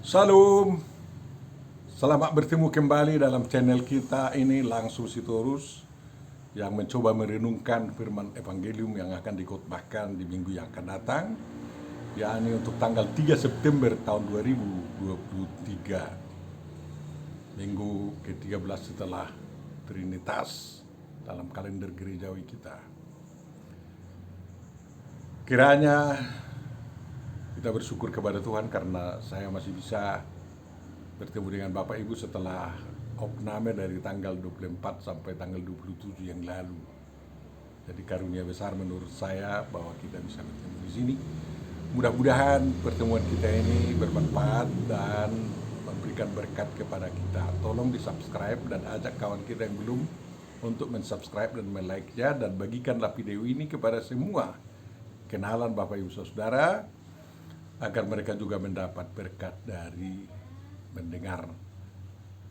Salam, selamat bertemu kembali dalam channel kita ini Langsung Sitorus yang mencoba merenungkan firman Evangelium yang akan dikhotbahkan di minggu yang akan datang, yakni untuk tanggal 3 September tahun 2023, minggu ke-13 setelah Trinitas dalam kalender gerejawi kita. Kiranya kita bersyukur kepada Tuhan karena saya masih bisa bertemu dengan Bapak Ibu setelah opname dari tanggal 24 sampai tanggal 27 yang lalu. Jadi karunia besar menurut saya bahwa kita bisa bertemu di sini. Mudah-mudahan pertemuan kita ini bermanfaat dan memberikan berkat kepada kita. Tolong di-subscribe dan ajak kawan kita yang belum untuk men-subscribe dan men-like-nya, dan bagikanlah video ini kepada semua kenalan Bapak Ibu Saudara agar mereka juga mendapat berkat dari mendengar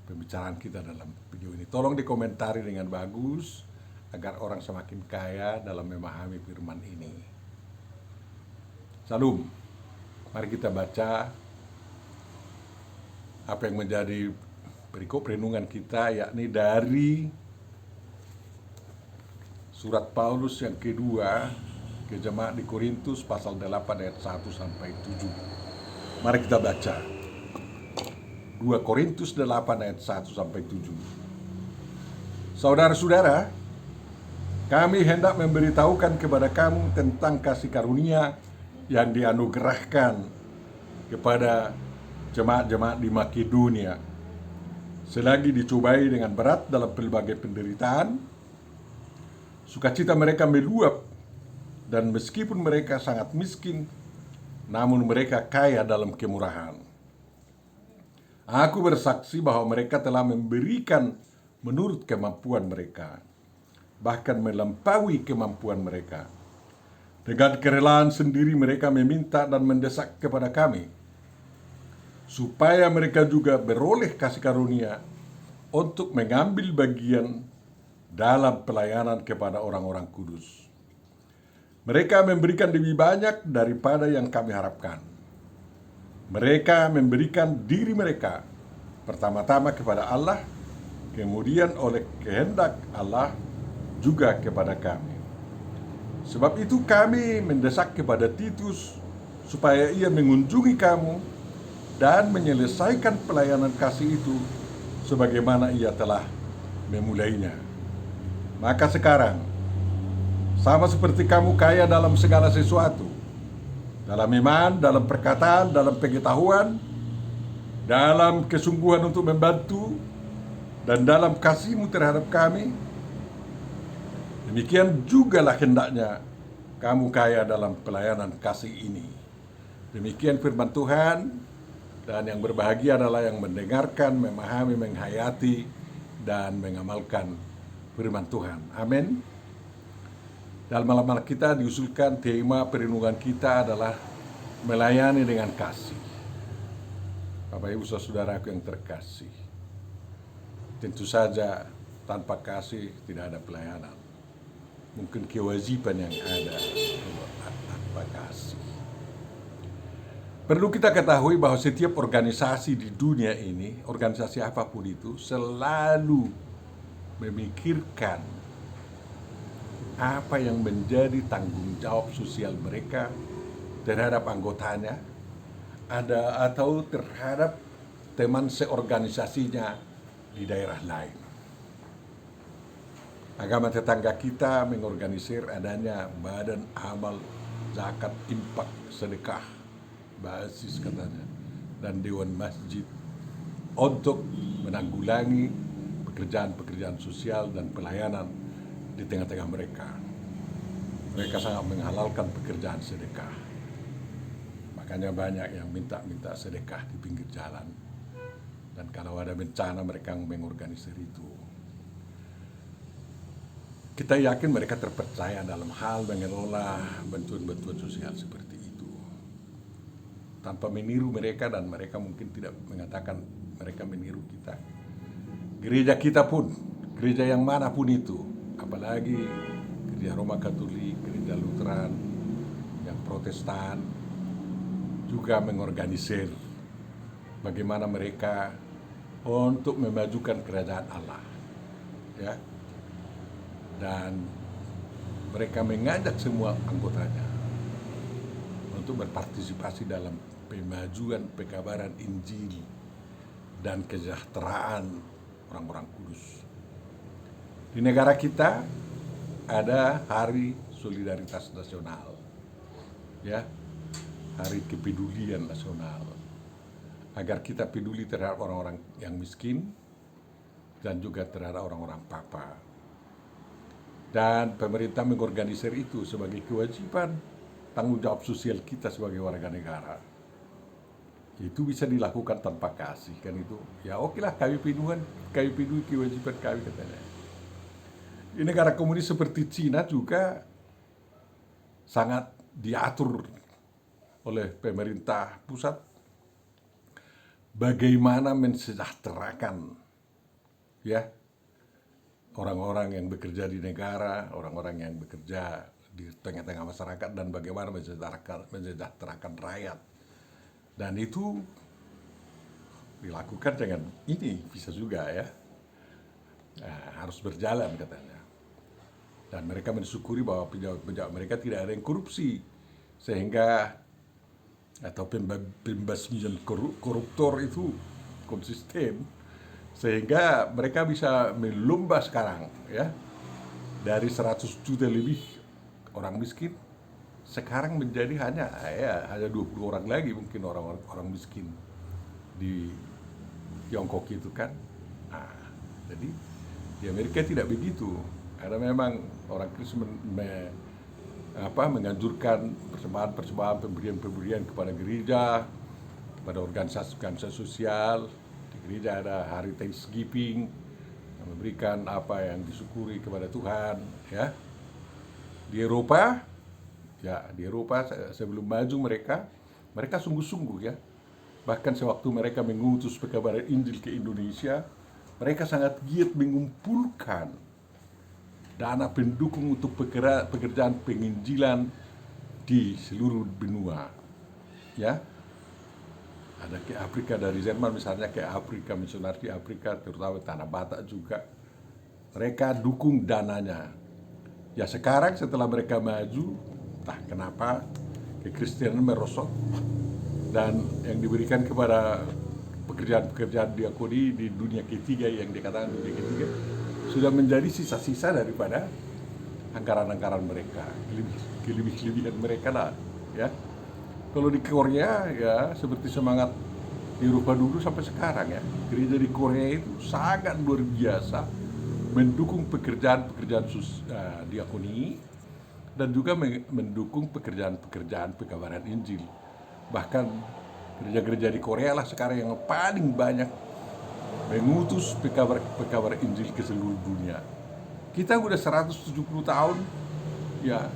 pembicaraan kita dalam video ini. Tolong dikomentari dengan bagus agar orang semakin kaya dalam memahami firman ini. Salam. Mari kita baca apa yang menjadi perikop renungan kita, yakni dari surat Paulus yang kedua ke jemaat di Korintus pasal 8 ayat 1 sampai 7. Mari kita baca. 2 Korintus 8 ayat 1 sampai 7. Saudara-saudara, kami hendak memberitahukan kepada kamu tentang kasih karunia yang dianugerahkan kepada jemaat-jemaat di Makedonia. Selagi dicobai dengan berat dalam berbagai penderitaan, sukacita mereka meluap, dan meskipun mereka sangat miskin, namun mereka kaya dalam kemurahan. Aku bersaksi bahwa mereka telah memberikan menurut kemampuan mereka, bahkan melampaui kemampuan mereka. Dengan kerelaan sendiri mereka meminta dan mendesak kepada kami, supaya mereka juga beroleh kasih karunia untuk mengambil bagian dalam pelayanan kepada orang-orang kudus. Mereka memberikan lebih banyak daripada yang kami harapkan. Mereka memberikan diri mereka pertama-tama kepada Allah, kemudian oleh kehendak Allah juga kepada kami. Sebab itu kami mendesak kepada Titus supaya ia mengunjungi kamu dan menyelesaikan pelayanan kasih itu sebagaimana ia telah memulainya. Maka sekarang, sama seperti kamu kaya dalam segala sesuatu, dalam iman, dalam perkataan, dalam pengetahuan, dalam kesungguhan untuk membantu, dan dalam kasihmu terhadap kami, demikian jugalah hendaknya kamu kaya dalam pelayanan kasih ini. Demikian firman Tuhan, dan yang berbahagia adalah yang mendengarkan, memahami, menghayati, dan mengamalkan firman Tuhan. Amin. Dalam malam kita diusulkan tema perenungan kita adalah melayani dengan kasih. Bapak Ibu Saudaraku yang terkasih, tentu saja tanpa kasih tidak ada pelayanan. Mungkin kewajiban yang ada tanpa kasih. Perlu kita ketahui bahwa setiap organisasi di dunia ini, organisasi apapun itu, selalu memikirkan apa yang menjadi tanggung jawab sosial mereka terhadap anggotanya, atau terhadap teman seorganisasinya di daerah lain. Agama tetangga kita mengorganisir adanya badan amal, zakat, infak, sedekah, basis katanya, dan dewan masjid untuk menanggulangi pekerjaan-pekerjaan sosial dan pelayanan di tengah-tengah mereka. Mereka sangat menghalalkan pekerjaan sedekah. Makanya banyak yang minta sedekah di pinggir jalan. Dan kalau ada bencana mereka mengorganisir itu. Kita yakin mereka terpercaya dalam hal mengelola bantuan-bantuan sosial seperti itu. Tanpa meniru mereka, dan mereka mungkin tidak mengatakan mereka meniru kita. Gereja kita pun, gereja yang manapun itu, apalagi gereja Roma Katolik, gereja Lutheran, yang Protestan, juga mengorganisir bagaimana mereka untuk memajukan kerajaan Allah, ya. Dan mereka mengajak semua anggotanya untuk berpartisipasi dalam pemajuan pekabaran Injil dan kesejahteraan orang-orang kudus. Di negara kita ada Hari Solidaritas Nasional, ya, Hari Kepedulian Nasional, agar kita peduli terhadap orang-orang yang miskin dan juga terhadap orang-orang papa. Dan pemerintah mengorganisir itu sebagai kewajiban tanggung jawab sosial kita sebagai warga negara. Itu bisa dilakukan tanpa kasih, kan itu. Ya oke lah, kami peduli kewajiban kami, katanya. Di negara komunis seperti Cina juga sangat diatur oleh pemerintah pusat bagaimana mensejahterakan, ya, orang-orang yang bekerja di negara, orang-orang yang bekerja di tengah-tengah masyarakat, dan bagaimana mensejahterakan rakyat. Dan itu dilakukan dengan ini bisa juga, ya. Nah, harus berjalan, katanya. Dan mereka mensyukuri bahwa pejabat-pejabat mereka tidak ada yang korupsi, sehingga atau pembasmian koruptor itu konsisten, sehingga mereka bisa melomba sekarang, ya, dari 100 juta lebih orang miskin sekarang menjadi hanya 20 orang lagi mungkin orang miskin di Tiongkok itu, kan. Nah, jadi di Amerika tidak begitu, karena memang orang Kristen menganjurkan persembahan pemberian kepada gereja, kepada organisasi sosial. Di gereja ada hari Thanksgiving, yang memberikan apa yang disyukuri kepada Tuhan, ya. Di Eropa sebelum maju mereka sungguh-sungguh, ya. Bahkan sewaktu mereka mengutus pekabaran Injil ke Indonesia, mereka sangat giat mengumpulkan dana pendukung untuk pekerjaan penginjilan di seluruh benua, ya. Ada ke Afrika dari Jerman misalnya, ke Afrika, misionaris di Afrika, terutama Tanah Batak juga. Mereka dukung dananya. Ya sekarang setelah mereka maju, entah kenapa kekristenan merosot, dan yang diberikan kepada pekerjaan-pekerjaan diakoni di dunia ketiga, yang dikatakan dunia ketiga, sudah menjadi sisa-sisa daripada anggaran-anggaran mereka, kelebihan mereka lah, ya. Kalau di Korea, ya, seperti semangat di Eropa dulu sampai sekarang, ya, gereja di Korea itu sangat luar biasa mendukung pekerjaan-pekerjaan diakoni, dan juga mendukung pekerjaan-pekerjaan pekabaran Injil. Bahkan gereja-gereja di Korea lah sekarang yang paling banyak mengutus pekabar Injil ke seluruh dunia. Kita udah 170 tahun, ya,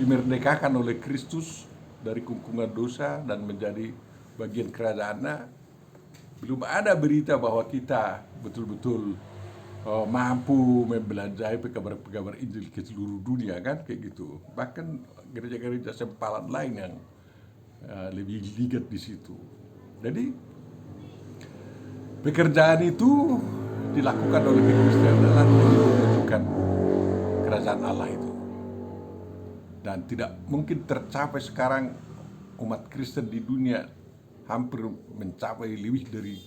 dimerdekakan oleh Kristus dari kungkungan dosa dan menjadi bagian kerajaannya. Belum ada berita bahwa kita betul-betul mampu membelanjai pekabar Injil ke seluruh dunia, kan, kayak gitu. Bahkan gereja-gereja sempalan lain yang lebih ligat di situ. Jadi pekerjaan itu dilakukan oleh kekristenan dalam memajukan kerajaan Allah itu. Dan tidak mungkin tercapai sekarang umat Kristen di dunia hampir mencapai lebih dari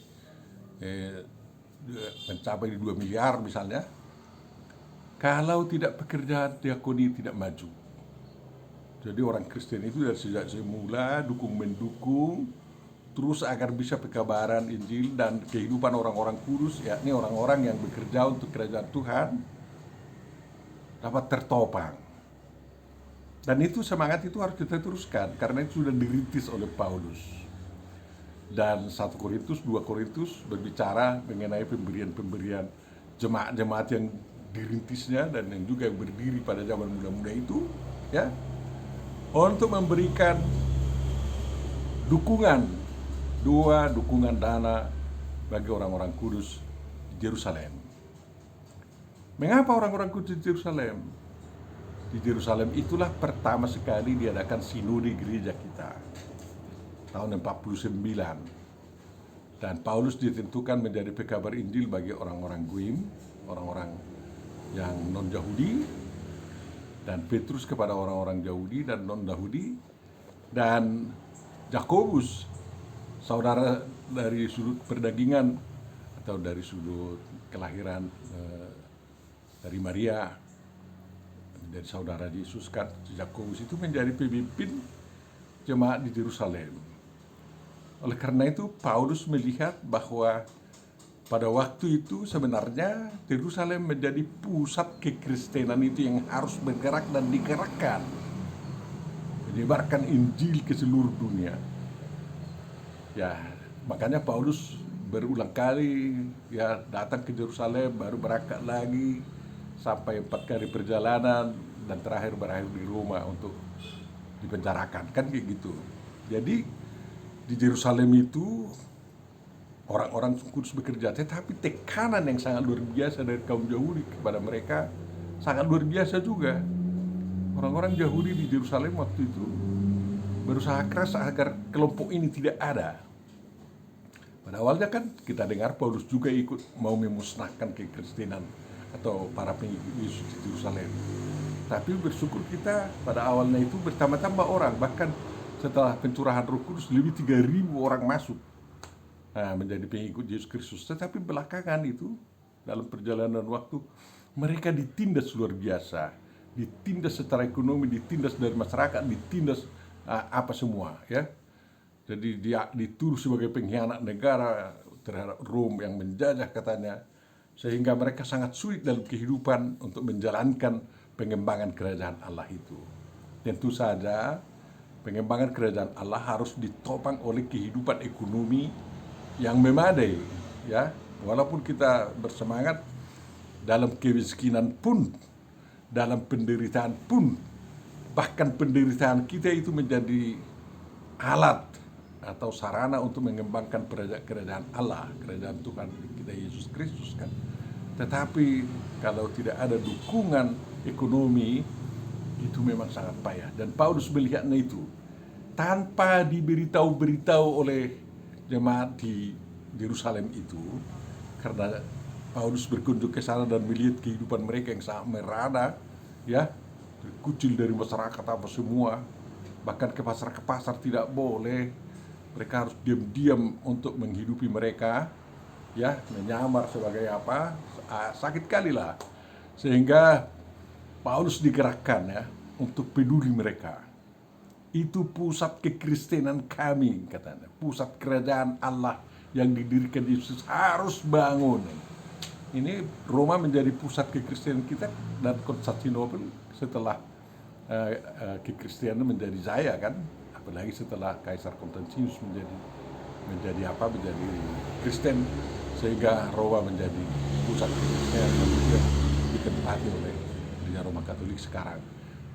mencapai 2 miliar misalnya, kalau tidak pekerjaan diakoni tidak maju. Jadi orang Kristen itu dari sejak semula mendukung terus agar bisa pekabaran Injil dan kehidupan orang-orang kudus, yakni orang-orang yang bekerja untuk kerajaan Tuhan, dapat tertopang. Dan itu semangat itu harus kita teruskan, karena itu sudah dirintis oleh Paulus. Dan 1 Korintus, 2 Korintus berbicara mengenai pemberian jemaat-jemaat yang dirintisnya dan yang juga berdiri pada zaman muda-muda itu, ya, untuk memberikan dukungan dana bagi orang-orang kudus di Yerusalem. Mengapa orang-orang kudus di Yerusalem? Di Yerusalem itulah pertama sekali diadakan sinode gereja kita tahun 49, Dan Paulus ditentukan menjadi pekabar Injil bagi orang-orang Goim, orang-orang yang non-Yahudi, dan Petrus kepada orang-orang Yahudi dan non-Yahudi, dan Yakobus, saudara dari sudut perdagingan atau dari sudut kelahiran dari Maria, dari saudara Yesus kan. Yakobus itu menjadi pemimpin jemaat di Yerusalem. Oleh karena itu Paulus melihat bahwa pada waktu itu sebenarnya Yerusalem menjadi pusat kekristenan itu yang harus bergerak dan digerakkan, menyebarkan Injil ke seluruh dunia. Ya, makanya Paulus berulang kali ya datang ke Yerusalem, baru berangkat lagi sampai 4 kali perjalanan, dan terakhir berakhir di Roma untuk dipenjarakan, kan kayak gitu. Jadi di Yerusalem itu orang-orang kudus bekerja, tetapi tekanan yang sangat luar biasa dari kaum Yahudi kepada mereka sangat luar biasa juga. Orang-orang Yahudi di Yerusalem waktu itu berusaha keras agar kelompok ini tidak ada. Pada awalnya kan kita dengar Paulus juga ikut mau memusnahkan kekristenan atau para pengikut Yesus di Yerusalem. Tapi bersyukur kita pada awalnya itu bertambah-tambah orang, bahkan setelah pencurahan Roh Kudus lebih 3.000 orang masuk menjadi pengikut Yesus Kristus. Tetapi belakangan itu dalam perjalanan waktu mereka ditindas luar biasa, ditindas secara ekonomi, ditindas dari masyarakat, ditindas apa semua ya. Jadi dia dituduh sebagai pengkhianat negara terhadap Rom yang menjajah katanya, sehingga mereka sangat sulit dalam kehidupan untuk menjalankan pengembangan kerajaan Allah itu. Tentu saja pengembangan kerajaan Allah harus ditopang oleh kehidupan ekonomi yang memadai ya. Walaupun kita bersemangat dalam kemiskinan pun, dalam penderitaan pun, bahkan penderitaan kita itu menjadi alat atau sarana untuk mengembangkan kerajaan Allah, kerajaan Tuhan kita Yesus Kristus kan. Tetapi kalau tidak ada dukungan ekonomi, itu memang sangat payah. Dan Paulus melihatnya itu tanpa diberitahu oleh jemaat di Yerusalem itu, karena Paulus berkunjung ke sana dan melihat kehidupan mereka yang sangat merana, ya, terkucil dari masyarakat apa semua, bahkan ke pasar tidak boleh, mereka harus diam-diam untuk menghidupi mereka, ya, menyamar sebagai apa, sakit kali lah, sehingga Paulus digerakkan ya untuk peduli mereka. Itu pusat kekristenan kami, katanya. Pusat kerajaan Allah yang didirikan Yesus harus bangun. Ini Roma menjadi pusat kekristenan kita, dan Konstantinopel setelah kekristenan menjadi jaya kan, apalagi setelah Kaisar Konstantinus menjadi Kristen, sehingga Roma menjadi pusat kekristenan yang ditempati oleh Gereja Roma Katolik sekarang,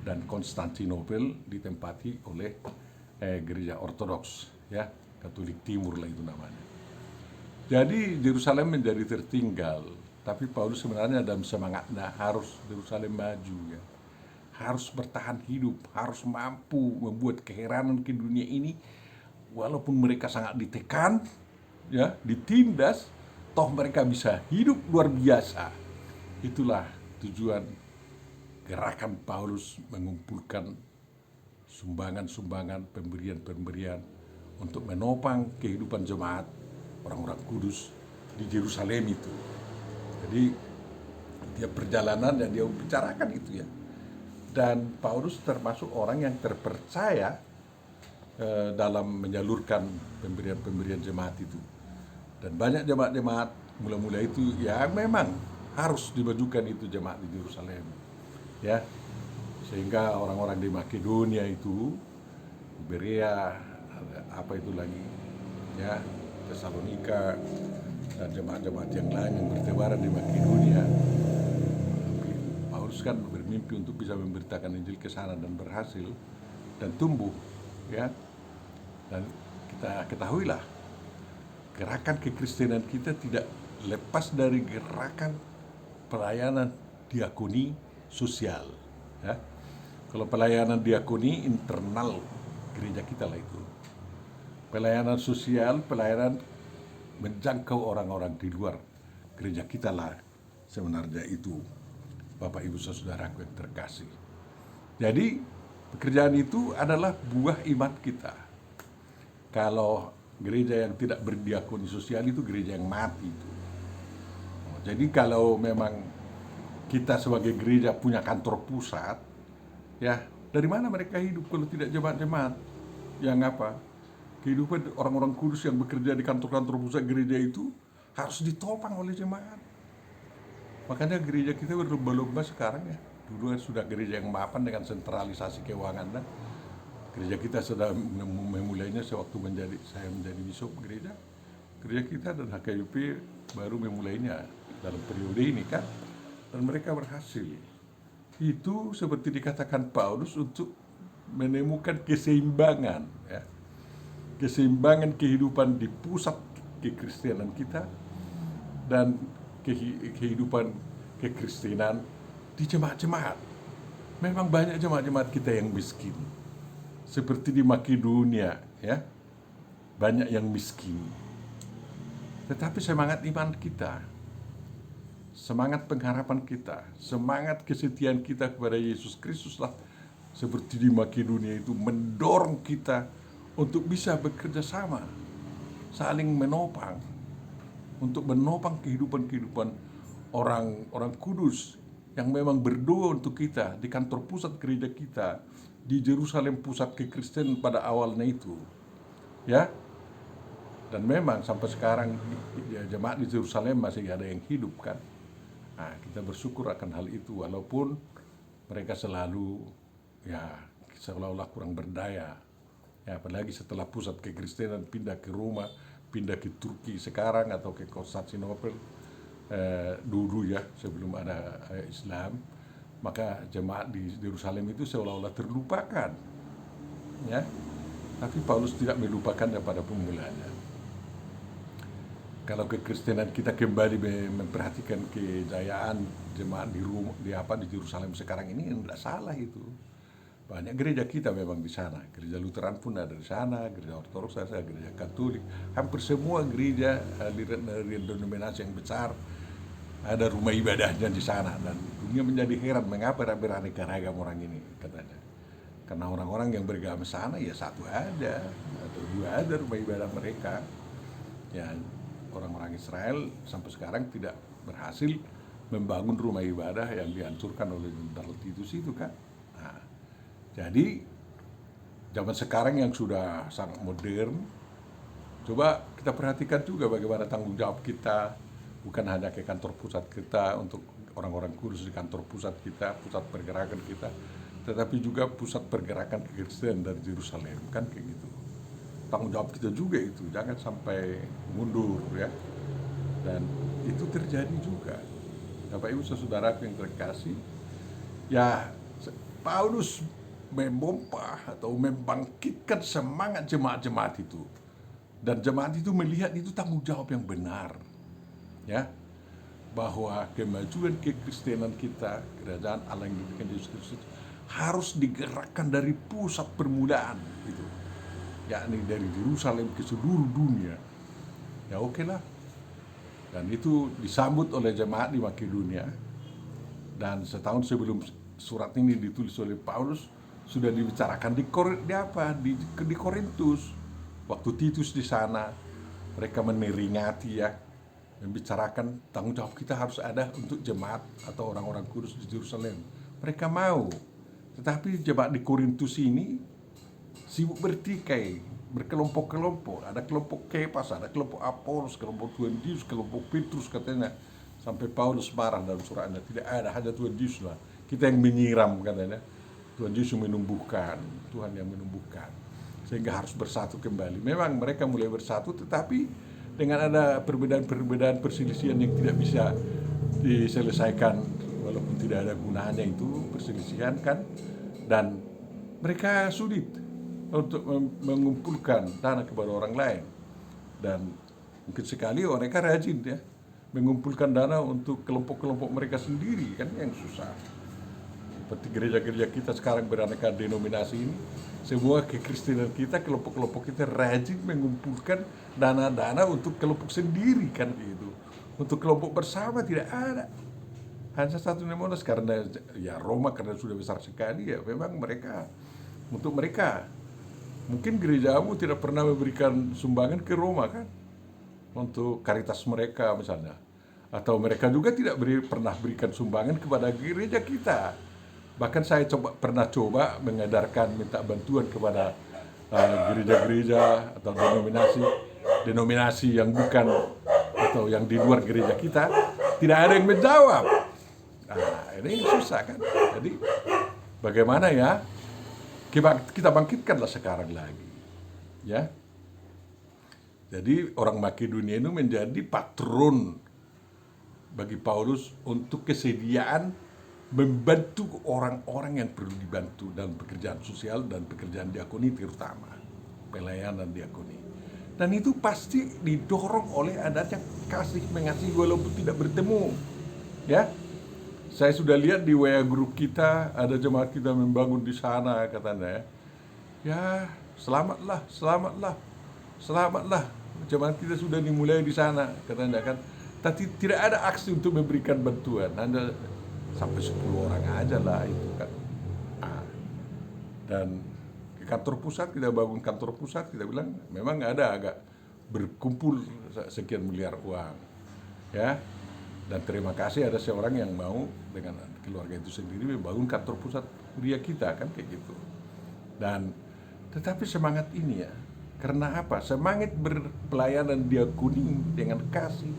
dan Konstantinopel ditempati oleh Gereja Ortodoks ya, Katolik Timur lah itu namanya. Jadi Yerusalem menjadi tertinggal, tapi Paulus sebenarnya dalam semangatnya harus Yerusalem maju ya, harus bertahan hidup, harus mampu membuat keheranan ke dunia ini, walaupun mereka sangat ditekan ya, ditindas, toh mereka bisa hidup luar biasa. Itulah tujuan gerakan Paulus mengumpulkan sumbangan-sumbangan, pemberian-pemberian untuk menopang kehidupan jemaat orang-orang kudus di Yerusalem itu. Jadi dia perjalanan dan dia bicarakan itu ya. Dan Paulus termasuk orang yang terpercaya dalam menyalurkan pemberian-pemberian jemaat itu. Dan banyak jemaat-jemaat mula-mula itu ya memang harus dimajukan itu jemaat di Yerusalem. Ya, sehingga orang-orang di Makedonia itu, Berea, apa itu lagi, ya, Tesalonika, dan jemaat-jemaat yang lain yang bertebaran di Makedonia. Paulus kan bermimpi untuk bisa memberitakan Injil ke sana dan berhasil dan tumbuh, ya. Dan kita ketahuilah, gerakan kekristenan kita tidak lepas dari gerakan pelayanan diakoni sosial ya. Kalau pelayanan diakoni internal gereja kita lah itu. Pelayanan sosial, pelayanan menjangkau orang-orang di luar gereja kita lah sebenarnya itu, Bapak Ibu Saudaraku yang terkasih. Jadi pekerjaan itu adalah buah iman kita. Kalau gereja yang tidak berdiakoni sosial itu gereja yang mati itu. Jadi kalau memang kita sebagai gereja punya kantor pusat, ya dari mana mereka hidup kalau tidak jemaat-jemaat yang apa? Kehidupan orang-orang kudus yang bekerja di kantor-kantor pusat gereja itu harus ditopang oleh jemaat. Makanya gereja kita berlomba-lomba sekarang ya. Dulu sudah gereja yang mapan dengan sentralisasi keuangan. Nah, gereja kita sudah memulainya sewaktu saya menjadi bishop gereja. Gereja kita dan HKUP baru memulainya dalam periode ini kan. Dan mereka berhasil. Itu seperti dikatakan Paulus untuk menemukan keseimbangan ya. Keseimbangan kehidupan di pusat kekristenan kita dan kehidupan kekristenan di jemaat-jemaat. Memang banyak jemaat-jemaat kita yang miskin. Seperti di Makedonia ya. Banyak yang miskin. Tetapi semangat iman kita, semangat pengharapan kita, semangat kesetiaan kita kepada Yesus Kristus lah seperti di Makedonia itu mendorong kita untuk bisa bekerja sama, saling menopang, untuk menopang kehidupan orang-orang kudus yang memang berdoa untuk kita di kantor pusat gereja kita di Yerusalem, pusat kekristenan pada awalnya itu, ya. Dan memang sampai sekarang ya, jemaat di Yerusalem masih ada yang hidup kan. Nah, kita bersyukur akan hal itu walaupun mereka selalu ya seolah-olah kurang berdaya. Ya, apalagi setelah pusat kekristenan pindah ke Roma, pindah ke Turki sekarang atau ke Konstantinopel dulu ya sebelum ada Islam, maka jemaat di Yerusalem itu seolah-olah terlupakan. Ya, tapi Paulus tidak melupakannya pada pemulanya. Kalau kekristenan kita kembali memperhatikan kejayaan jemaat di Yerusalem sekarang ini, tidak salah itu. Banyak gereja kita memang di sana. Gereja Lutheran pun ada di sana, gereja Ortodoks ada, gereja Katolik. Hampir semua gereja dari denominasi yang besar ada rumah ibadahnya di sana. Dan dunia menjadi heran mengapa beraneka ragam orang ini katanya. Karena orang-orang yang beragama sana ya satu ada atau dua ada rumah ibadah mereka. Ya, orang-orang Israel sampai sekarang tidak berhasil membangun rumah ibadah yang dihancurkan oleh Jenderal Titus itu kan. Nah, jadi zaman sekarang yang sudah sangat modern, coba kita perhatikan juga bagaimana tanggung jawab kita, bukan hanya ke kantor pusat kita untuk orang-orang kudus di kantor pusat kita, pusat pergerakan kita, tetapi juga pusat pergerakan kekristenan dari Yerusalem kan kayak gitu. Tanggung jawab kita juga itu, jangan sampai mundur ya. Dan itu terjadi juga. Bapak Ibu Saudara yang terkasih, ya Paulus memompa atau membangkitkan semangat jemaat-jemaat itu. Dan jemaat itu melihat itu tanggung jawab yang benar. Ya. Bahwa kemajuan kekristenan kita, kerajaan Allah yang diberikan Yesus Kristus harus digerakkan dari pusat permulaan itu. Yakni dari Yerusalem ke seluruh dunia. Ya oke lah. Dan itu disambut oleh jemaat di Makedonia. Dan setahun sebelum surat ini ditulis oleh Paulus, sudah dibicarakan di Korintus. Waktu Titus di sana, mereka meneringati ya, membicarakan tanggung jawab kita harus ada untuk jemaat atau orang-orang kudus di Yerusalem. Mereka mau, tetapi jemaat di Korintus ini sibuk bertikai, berkelompok-kelompok. Ada kelompok Kefas, ada kelompok Apolos, kelompok Tuhan Yesus, kelompok Petrus katanya. Sampai Paulus marah dalam suratnya, tidak ada, hanya Tuhan Yesus lah. Kita yang menyiram katanya. Tuhan Yesus menumbuhkan, Tuhan yang menumbuhkan. Sehingga harus bersatu kembali. Memang mereka mulai bersatu, tetapi dengan ada perbedaan-perbedaan perselisihan yang tidak bisa diselesaikan, walaupun tidak ada gunanya itu perselisihan kan. Dan mereka sulit untuk mengumpulkan dana kepada orang lain. Dan mungkin sekali mereka rajin ya, mengumpulkan dana untuk kelompok-kelompok mereka sendiri kan yang susah. Seperti gereja-gereja kita sekarang beraneka denominasi ini, semua kekristenan kita, kelompok-kelompok kita rajin mengumpulkan dana-dana untuk kelompok sendiri kan gitu. Untuk kelompok bersama tidak ada. Hanya satu Monas karena ya Roma karena sudah besar sekali ya memang mereka untuk mereka. Mungkin gerejamu tidak pernah memberikan sumbangan ke Roma kan untuk karitas mereka misalnya. Atau mereka juga tidak pernah berikan sumbangan kepada gereja kita. Bahkan saya pernah coba mengedarkan minta bantuan kepada gereja-gereja atau denominasi yang bukan atau yang di luar gereja kita, tidak ada yang menjawab. Nah, ini susah kan. Jadi bagaimana ya? Kita bangkitkanlah sekarang lagi. Ya. Jadi orang Makedonia itu menjadi patron bagi Paulus untuk kesediaan membantu orang-orang yang perlu dibantu dalam pekerjaan sosial dan pekerjaan diakoni terutama pelayanan diakoni. Dan itu pasti didorong oleh adanya kasih mengasihi walaupun tidak bertemu. Ya, saya sudah lihat di WA grup kita ada jemaat kita membangun di sana katanya. Ya, selamatlah, jemaat kita sudah dimulai di sana katanya kan. Tapi tidak ada aksi untuk memberikan bantuan. Hanya sampai 10 orang aja lah itu kan. Dan di kantor pusat, kita bangun kantor pusat, kita bilang memang ada agak berkumpul sekian miliar uang ya. Dan terima kasih ada seorang yang mau dengan keluarga itu sendiri membangun kantor pusat kuliah kita kan kayak gitu. Dan tetapi semangat ini ya, karena apa? Semangat berpelayanan diakoni dengan kasih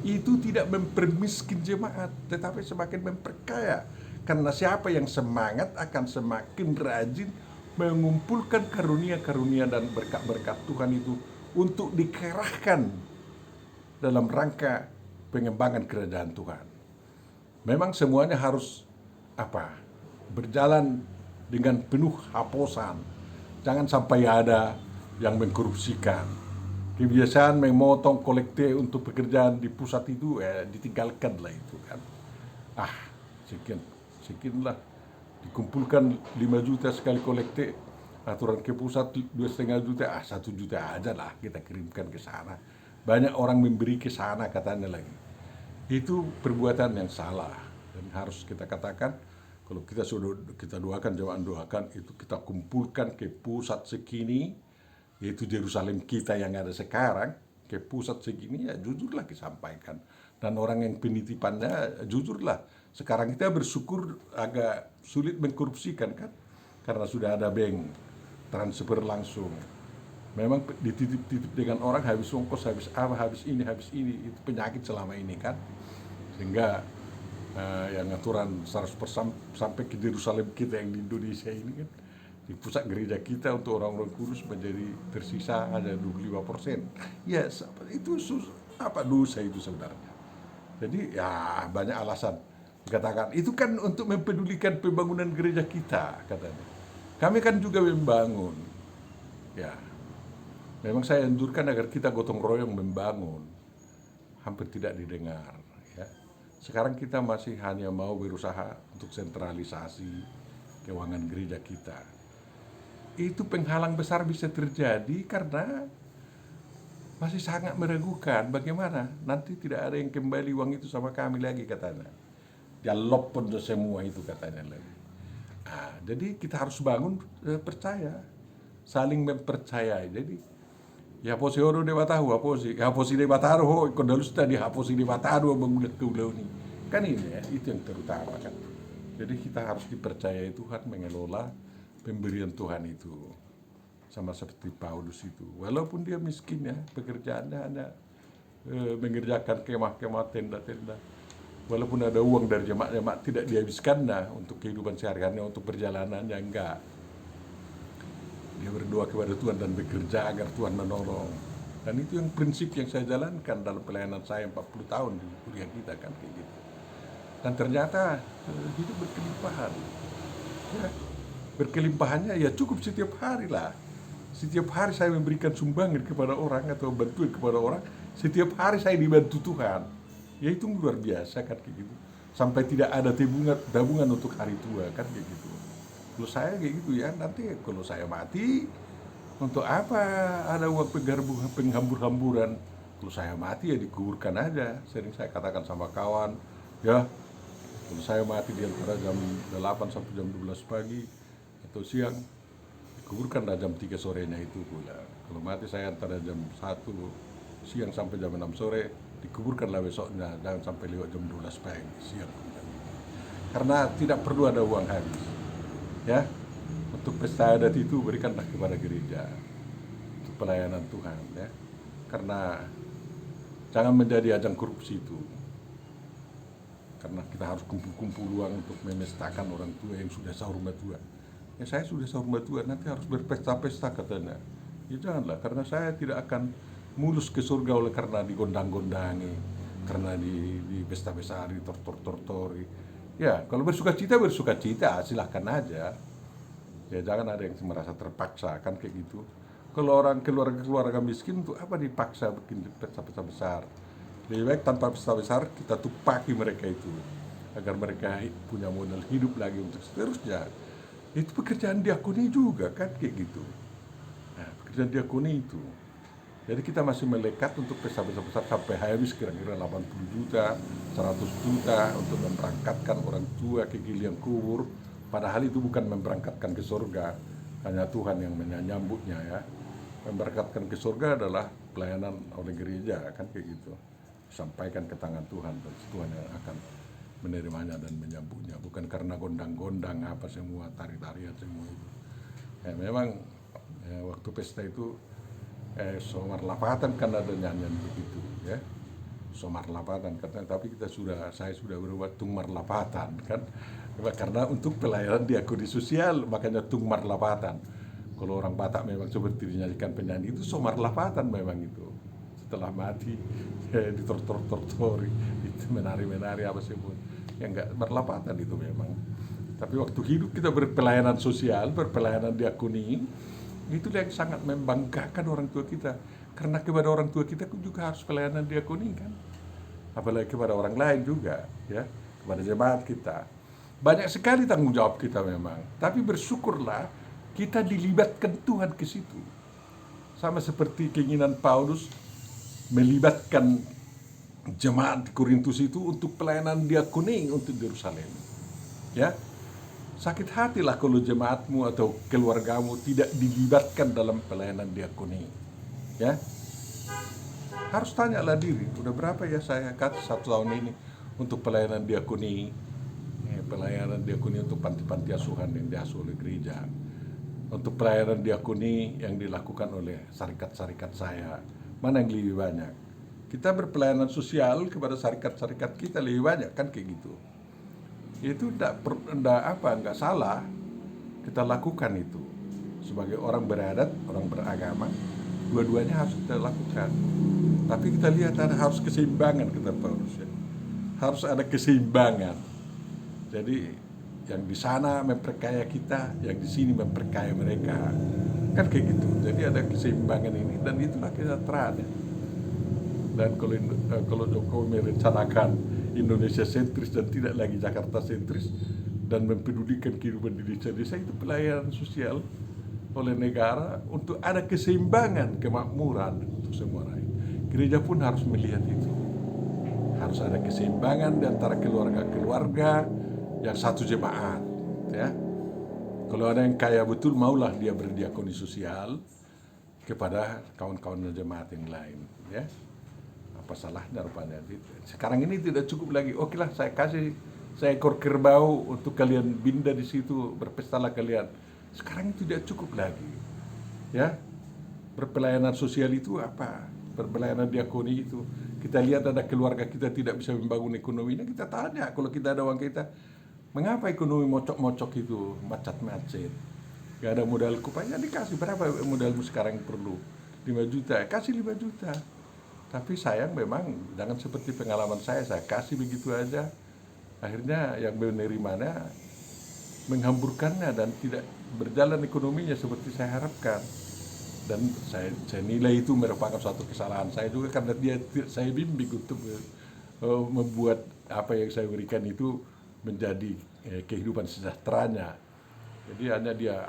itu tidak mempermiskin jemaat, tetapi semakin memperkaya. Karena siapa yang semangat akan semakin rajin mengumpulkan karunia-karunia dan berkat-berkat Tuhan itu untuk dikerahkan dalam rangka pengembangan kerajaan Tuhan. Memang semuanya harus berjalan dengan penuh haposan. Jangan sampai ada yang mengkorupsikan. Kebiasaan memotong kolekte untuk pekerjaan di pusat itu ditinggalkan lah itu kan. Sekian lah dikumpulkan 5 juta sekali kolekte, aturan ke pusat 2,5 juta, 1 juta aja lah kita kirimkan ke sana. Banyak orang memberi ke sana katanya lagi. Itu perbuatan yang salah dan harus kita katakan kalau kita doakan, jemaat doakan itu kita kumpulkan ke pusat segini, yaitu Yerusalem kita yang ada sekarang, ke pusat segini ya jujurlah disampaikan. Dan orang yang penitipannya jujurlah. Sekarang kita bersyukur agak sulit mengkorupsikan kan, karena sudah ada bank transfer langsung. Memang dititip-titip dengan orang habis ongkos, habis ini, itu penyakit selama ini kan. Sehingga yang aturan 100% sampai ke Yerusalem kita yang di Indonesia ini kan, di pusat gereja kita untuk orang-orang kudus menjadi tersisa ada 25%. Ya, itu dosa itu sebenarnya. Jadi ya banyak alasan dikatakan. Itu kan untuk mempedulikan pembangunan gereja kita katanya. Kami kan juga membangun. Ya, memang saya anjurkan agar kita gotong royong membangun. Hampir tidak didengar. Ya. Sekarang kita masih hanya mau berusaha untuk sentralisasi keuangan gereja kita. Itu penghalang besar bisa terjadi karena masih sangat meragukan bagaimana nanti tidak ada yang kembali uang itu sama kami lagi katanya. Jalop pun semua itu katanya lagi. Jadi kita harus bangun percaya, saling mempercayai. Jadi ya haposi oro de batahu, haposi de bataru, kodalus tadi haposi de bataru mengulat keulau ini. Kan ini ya, itu yang terutama kan. Jadi kita harus dipercayai Tuhan mengelola pemberian Tuhan itu, sama seperti Paulus itu. Walaupun dia miskin ya, pekerjaannya hanya mengerjakan kemah-kemah, tenda-tenda. Walaupun ada uang dari jemaat-jemaat tidak dihabiskan untuk kehidupan sehari-harinya, untuk perjalanannya enggak. Dia berdoa kepada Tuhan dan bekerja agar Tuhan menolong. Dan itu yang prinsip yang saya jalankan dalam pelayanan saya 40 tahun di kuliah kita kan kayak gitu. Dan ternyata hidup berkelimpahan. Ya. Berkelimpahannya ya cukup setiap hari lah. Setiap hari saya memberikan sumbangan kepada orang atau bantuan kepada orang. Setiap hari saya dibantu Tuhan. Ya itu luar biasa kan kayak gitu. sampai tidak ada tabungan untuk hari tua, kan kayak gitu. Kalau saya kayak gitu ya, nanti kalau saya mati, untuk apa ada uang penghambur-hamburan? Kalau saya mati ya dikuburkan aja. Sering saya katakan sama kawan, ya kalau saya mati di antara jam 8 sampai jam 12 pagi atau siang, dikuburkanlah jam 3 sorenya itu pula. Kalau mati saya antara jam 1 siang sampai jam 6 sore, dikuburkanlah besoknya, jangan sampai lewat jam 12 pagi siang. Karena tidak perlu ada uang habis. Ya, untuk pesta adat itu berikanlah kepada gereja untuk pelayanan Tuhan, ya. Karena jangan menjadi ajang korupsi itu. Karena kita harus kumpul-kumpul uang untuk memestakan orang tua yang sudah sahur tua. Ya saya sudah sahur tua, nanti harus berpesta-pesta katanya. Ya janganlah, karena saya tidak akan mulus ke surga oleh karena digondang-gondangi, karena di pesta-pesta, ditortor-tortori. Ya, kalau bersuka cita, silahkan aja. Ya jangan ada yang merasa terpaksa, kan kayak gitu. Kalau orang keluarga miskin, untuk apa dipaksa bikin pesta-pesta besar? Lebih baik tanpa pesta besar kita tupaki mereka itu, agar mereka punya modal hidup lagi untuk seterusnya. Itu pekerjaan diakoni juga, kan kayak gitu. Nah, pekerjaan diakoni itu. Jadi kita masih melekat untuk pesta besar sampai habis kira-kira 80 juta, 100 juta untuk memberangkatkan orang tua ke liang kubur. Padahal itu bukan memberangkatkan ke surga, hanya Tuhan yang menyambutnya, ya. Memberangkatkan ke surga adalah pelayanan oleh gereja, kan kayak gitu. Sampaikan ke tangan Tuhan, dan Tuhan yang akan menerimanya dan menyambutnya. Bukan karena gondang-gondang apa semua, tari-tarian semua itu. Ya, memang ya, waktu pesta itu somar lapatan, kan ada nyanyian begitu, ya. Somar lapatan katanya, tapi saya sudah berubah tungmar lapatan, kan. Karena untuk pelayanan diakoni sosial, makanya tungmar lapatan. Kalau orang Batak memang seperti dinyanyikan penyanyi itu somar lapatan memang itu. Setelah mati ya, ditortori, itu menari-menari apa sebut. Ya enggak berlapatan itu memang. Tapi waktu hidup kita berpelayanan sosial, berpelayanan diakoni, itu yang sangat membanggakan orang tua kita. Karena kepada orang tua kita juga harus pelayanan diakoni, kan. Apalagi kepada orang lain juga, ya, kepada jemaat kita. Banyak sekali tanggung jawab kita memang. Tapi bersyukurlah kita dilibatkan Tuhan ke situ. Sama seperti keinginan Paulus melibatkan jemaat di Korintus itu untuk pelayanan diakoni untuk Yerusalem. Ya. Sakit hatilah kalau jemaatmu atau keluargamu tidak dilibatkan dalam pelayanan diakoni. Ya. Harus tanyalah diri, udah berapa ya saya kasih 1 tahun ini untuk pelayanan diakoni. Pelayanan diakoni untuk panti-panti asuhan yang diasuh oleh gereja. Untuk pelayanan diakoni yang dilakukan oleh syarikat-syarikat saya. Mana yang lebih banyak? Kita berpelayanan sosial kepada syarikat-syarikat kita lebih banyak, kan kayak gitu. Itu enggak salah kita lakukan itu. Sebagai orang beradat, orang beragama, dua-duanya harus kita lakukan. Tapi kita lihat harus keseimbangan, kata Paulus, ya. Harus ada keseimbangan. Jadi yang di sana memperkaya kita, yang di sini memperkaya mereka, kan kayak gitu. Jadi ada keseimbangan ini, dan itulah kesejahteraan, ya. Dan kalau Jokowi merencanakan Indonesia sentris dan tidak lagi Jakarta sentris, dan mempedulikan kehidupan di desa-desa, itu pelayanan sosial oleh negara untuk ada keseimbangan, kemakmuran untuk semua rakyat. Gereja pun harus melihat itu. Harus ada keseimbangan di antara keluarga-keluarga yang satu jemaat, ya. Kalau ada yang kaya betul, maulah dia berdiakoni sosial kepada kawan-kawan jemaat yang lain, ya. Apa salahnya rupanya? Sekarang ini tidak cukup lagi. Oke lah, saya kasih seekor kerbau untuk kalian binda di situ, berpestalah kalian. Sekarang itu tidak cukup lagi, ya. Berpelayanan sosial itu apa? Berpelayanan diakoni itu. Kita lihat ada keluarga kita tidak bisa membangun ekonominya, kita tanya, kalau kita ada uang kita, mengapa ekonomi mocok-mocok itu, macet-macet, gak ada modal kupanya, dikasih berapa modalmu sekarang perlu? 5 juta, kasih 5 juta. Tapi sayang memang jangan seperti pengalaman saya kasih begitu aja, akhirnya yang menerimanya menghamburkannya dan tidak berjalan ekonominya seperti saya harapkan. Dan saya nilai itu merupakan suatu kesalahan saya juga, karena saya bimbing untuk membuat apa yang saya berikan itu menjadi kehidupan sejahteranya. Jadi hanya dia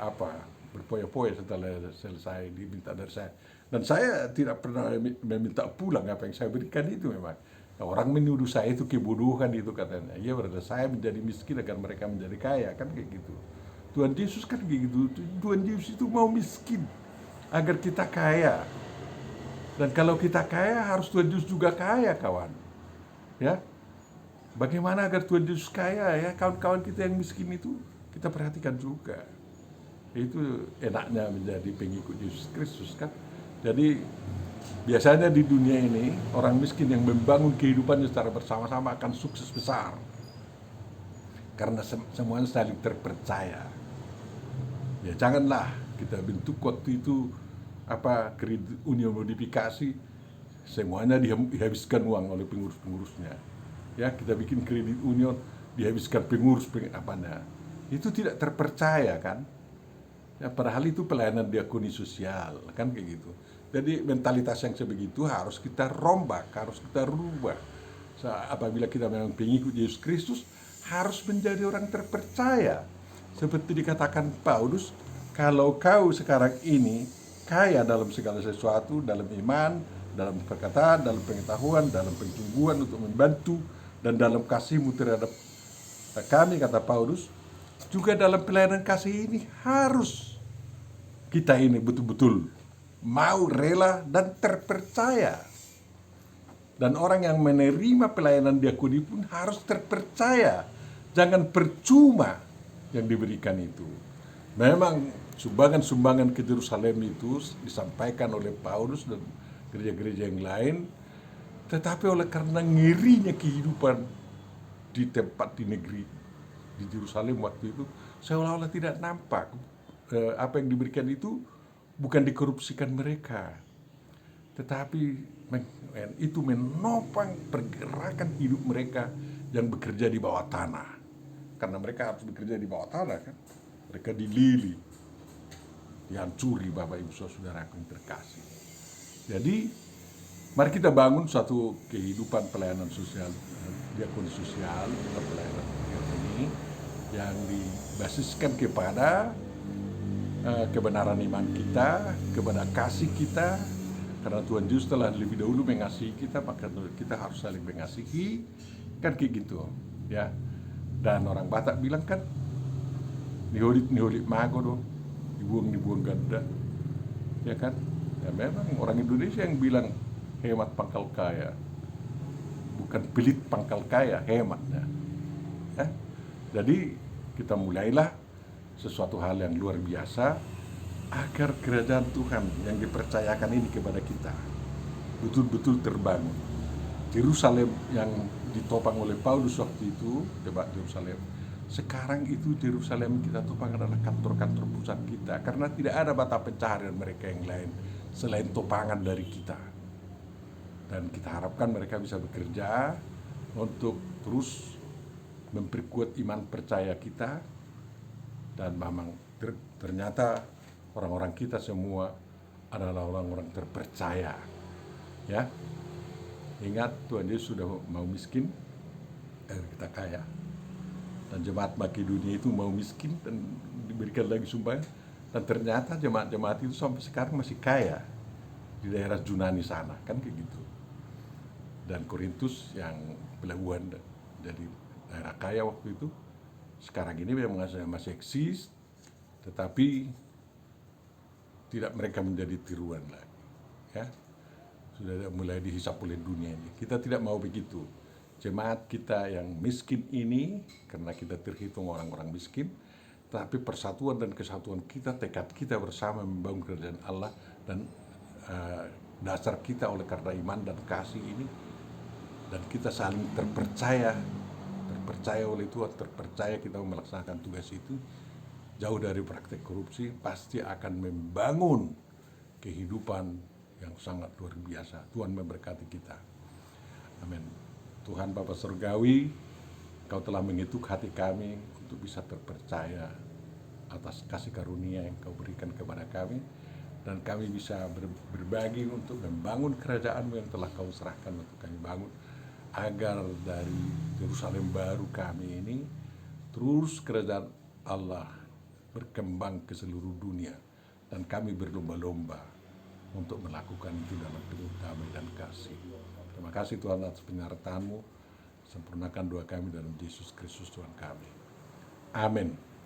berpoya-poya setelah selesai diminta dari saya. Dan saya tidak pernah meminta pulang apa yang saya berikan itu memang. Nah, orang menuduh saya itu kebodohan itu katanya. Iya berarti saya menjadi miskin agar mereka menjadi kaya kan kayak gitu. Tuhan Yesus kan kayak gitu. Tuhan Yesus itu mau miskin agar kita kaya. Dan kalau kita kaya harus Tuhan Yesus juga kaya kawan. Ya, bagaimana agar Tuhan Yesus kaya ya kawan-kawan kita yang miskin itu kita perhatikan juga. Itu enaknya menjadi pengikut Yesus Kristus kan. Jadi biasanya di dunia ini orang miskin yang membangun kehidupannya secara bersama-sama akan sukses besar. Karena semuanya saling terpercaya. Ya janganlah kita bentuk waktu itu kredit union modifikasi semuanya dihabiskan uang oleh pengurus-pengurusnya. Ya kita bikin kredit union dihabiskan pengurus apanya. Itu tidak terpercaya kan. Ya, padahal itu pelayanan diakoni sosial kan kayak gitu. Jadi mentalitas yang sebegitu harus kita rombak, harus kita rubah. Apabila kita memang pengikut Yesus Kristus harus menjadi orang terpercaya. Seperti dikatakan Paulus, kalau kau sekarang ini kaya dalam segala sesuatu, dalam iman, dalam perkataan, dalam pengetahuan, dalam persungguhan untuk membantu, dan dalam kasihmu terhadap kami, kata Paulus, juga dalam pelayanan kasih ini harus kita ini betul-betul mau rela dan terpercaya. Dan orang yang menerima pelayanan diakoni pun harus terpercaya. Jangan percuma yang diberikan itu. Memang sumbangan-sumbangan ke Yerusalem itu disampaikan oleh Paulus dan gereja-gereja yang lain, tetapi oleh karena ngirinya kehidupan di tempat di negeri di Yerusalem waktu itu seolah-olah tidak nampak apa yang diberikan itu bukan dikorupsikan mereka, tetapi itu menopang pergerakan hidup mereka yang bekerja di bawah tanah. Karena mereka harus bekerja di bawah tanah kan. Mereka dilili, dihancuri Bapak Ibu Saudara yang terkasih. Jadi mari kita bangun suatu kehidupan pelayanan sosial, diakoni sosial atau pelayanan diakoni yang dibasiskan kepada kebenaran iman kita, kepada kasih kita. Karena Tuhan Yesus telah lebih dahulu mengasihi kita, maka kita harus saling mengasihi, kan kayak gitu, ya. Dan orang Batak bilang kan, niholit mago dong, dibuang ganda, ya kan? Ya memang orang Indonesia yang bilang hemat pangkal kaya, bukan pelit pangkal kaya, hematnya. Ya? Jadi kita mulailah sesuatu hal yang luar biasa agar kerajaan Tuhan yang dipercayakan ini kepada kita betul-betul terbangun. Yerusalem yang ditopang oleh Paulus waktu itu, debat Yerusalem, sekarang itu Yerusalem kita topang adalah kantor-kantor pusat kita, karena tidak ada mata pencaharian mereka yang lain selain topangan dari kita. Dan kita harapkan mereka bisa bekerja untuk terus memperkuat iman percaya kita. Dan memang ternyata orang-orang kita semua adalah orang-orang terpercaya. Ya, ingat Tuhan Yesus sudah mau miskin, kita kaya. Dan jemaat Makedonia itu mau miskin dan diberikan lagi sumbangan. Dan ternyata jemaat-jemaat itu sampai sekarang masih kaya di daerah Yunani sana, kan kayak gitu. Dan Korintus yang pelabuhan jadi daerah kaya waktu itu, sekarang ini memang masih eksis, tetapi tidak mereka menjadi tiruan lagi. Ya, sudah mulai dihisap oleh dunia ini. Kita tidak mau begitu. Jemaat kita yang miskin ini, karena kita terhitung orang-orang miskin, tapi persatuan dan kesatuan kita, tekad kita bersama membangun kerajaan Allah, dan dasar kita oleh karena iman dan kasih ini, dan kita saling terpercaya oleh Tuhan, terpercaya kita melaksanakan tugas itu, jauh dari praktek korupsi, pasti akan membangun kehidupan yang sangat luar biasa. Tuhan memberkati kita. Amin. Tuhan Bapa Surgawi, Kau telah mengetuk hati kami untuk bisa terpercaya atas kasih karunia yang Kau berikan kepada kami, dan kami bisa berbagi untuk membangun kerajaan-Mu yang telah Kau serahkan untuk kami bangun. agar dari Yerusalem baru kami ini terus kerajaan Allah berkembang ke seluruh dunia, dan kami berlomba-lomba untuk melakukan itu dalam penuh damai dan kasih. Terima kasih Tuhan atas penyertaan-Mu. Sempurnakan doa kami dalam Yesus Kristus Tuhan kami. Amin.